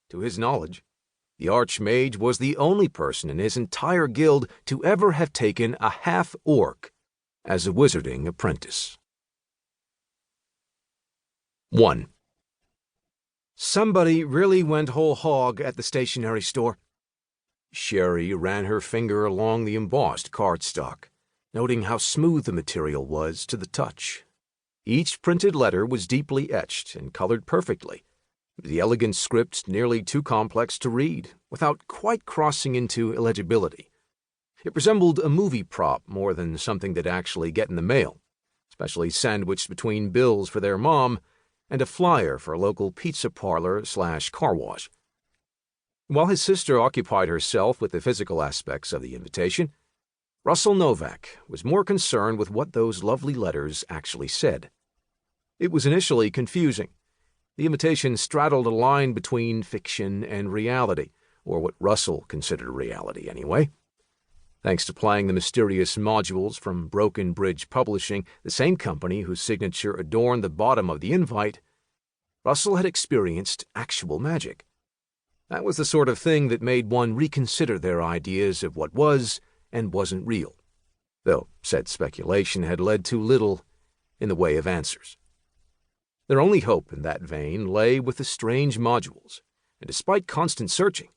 To his knowledge, the Archmage was the only person in his entire guild to ever have taken a half-orc as a wizarding apprentice. 1. Somebody really went whole hog at the stationery store. Sherry ran her finger along the embossed cardstock, noting how smooth the material was to the touch. Each printed letter was deeply etched and colored perfectly, the elegant script nearly too complex to read, without quite crossing into illegibility. It resembled a movie prop more than something that'd actually get in the mail, especially sandwiched between bills for their mom and a flyer for a local pizza parlor/car wash. While his sister occupied herself with the physical aspects of the invitation, Russell Novak was more concerned with what those lovely letters actually said. It was initially confusing. The invitation straddled a line between fiction and reality, or what Russell considered reality anyway. Thanks to playing the mysterious modules from Broken Bridge Publishing, the same company whose signature adorned the bottom of the invite, Russell had experienced actual magic. That was the sort of thing that made one reconsider their ideas of what was and wasn't real, though said speculation had led to little in the way of answers. Their only hope in that vein lay with the strange modules, and despite constant searching,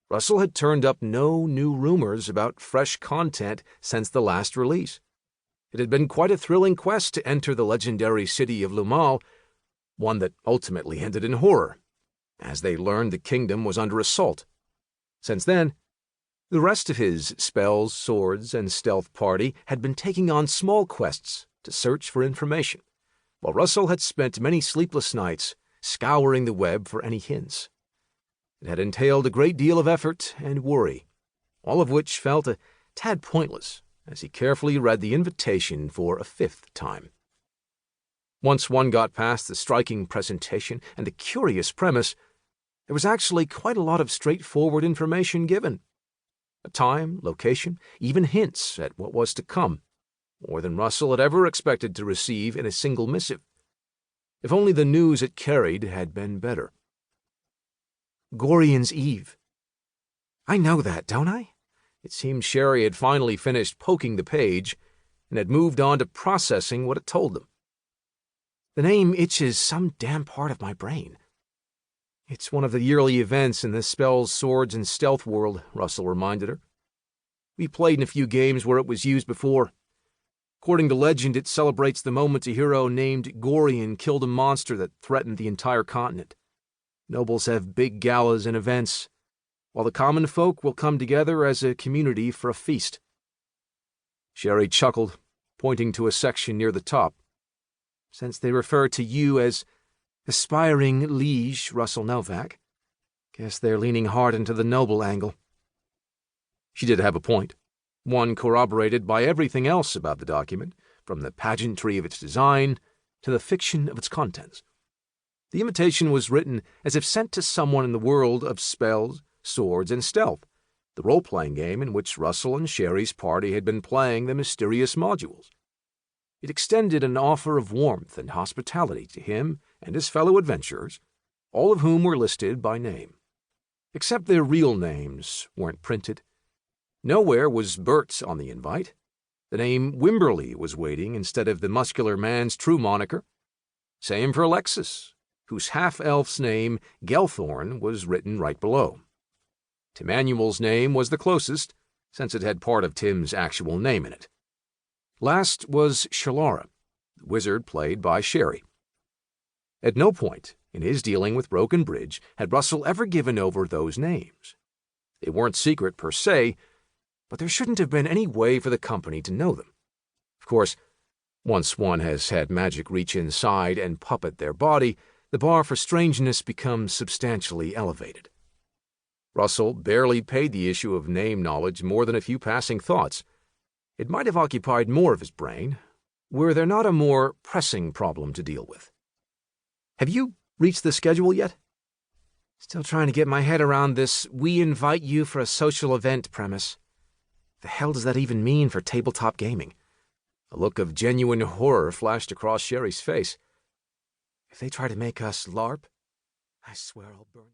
Russell had turned up no new rumors about fresh content since the last release. It had been quite a thrilling quest to enter the legendary city of Lumal, one that ultimately ended in horror, as they learned the kingdom was under assault. Since then, the rest of his spells, swords, and stealth party had been taking on small quests to search for information, while Russell had spent many sleepless nights scouring the web for any hints. It had entailed a great deal of effort and worry, all of which felt a tad pointless as he carefully read the invitation for a 5th time. Once one got past the striking presentation and the curious premise, there was actually quite a lot of straightforward information given. A time, location, even hints at what was to come, more than Russell had ever expected to receive in a single missive. If only the news it carried had been better. Gorion's Eve. I know that, don't I? It seemed Sherry had finally finished poking the page and had moved on to processing what it told them. The name itches some damn part of my brain. It's one of the yearly events in the spells, swords, and stealth world, Russell reminded her. We played in a few games where it was used before. According to legend, it celebrates the moment a hero named Gorion killed a monster that threatened the entire continent. Nobles have big galas and events, while the common folk will come together as a community for a feast. Sherry chuckled, pointing to a section near the top. Since they refer to you as aspiring liege Russell Novak, guess they're leaning hard into the noble angle. She did have a point, one corroborated by everything else about the document, from the pageantry of its design to the fiction of its contents. The invitation was written as if sent to someone in the world of spells, swords, and stealth, the role-playing game in which Russell and Sherry's party had been playing the mysterious modules. It extended an offer of warmth and hospitality to him and his fellow adventurers, all of whom were listed by name. Except their real names weren't printed. Nowhere was Bert on the invite. The name Wimberly was waiting instead of the muscular man's true moniker. Same for Alexis, whose half-elf's name, Gelthorn, was written right below. Timmanuel's name was the closest, since it had part of Tim's actual name in it. Last was Shalara, the wizard played by Sherry. At no point in his dealing with Broken Bridge had Russell ever given over those names. They weren't secret per se, but there shouldn't have been any way for the company to know them. Of course, once one has had magic reach inside and puppet their body, the bar for strangeness becomes substantially elevated. Russell barely paid the issue of name knowledge more than a few passing thoughts. It might have occupied more of his brain, were there not a more pressing problem to deal with. Have you reached the schedule yet? Still trying to get my head around this "we invite you for a social event" premise. The hell does that even mean for tabletop gaming? A look of genuine horror flashed across Sherry's face. If they try to make us LARP, I swear I'll burn.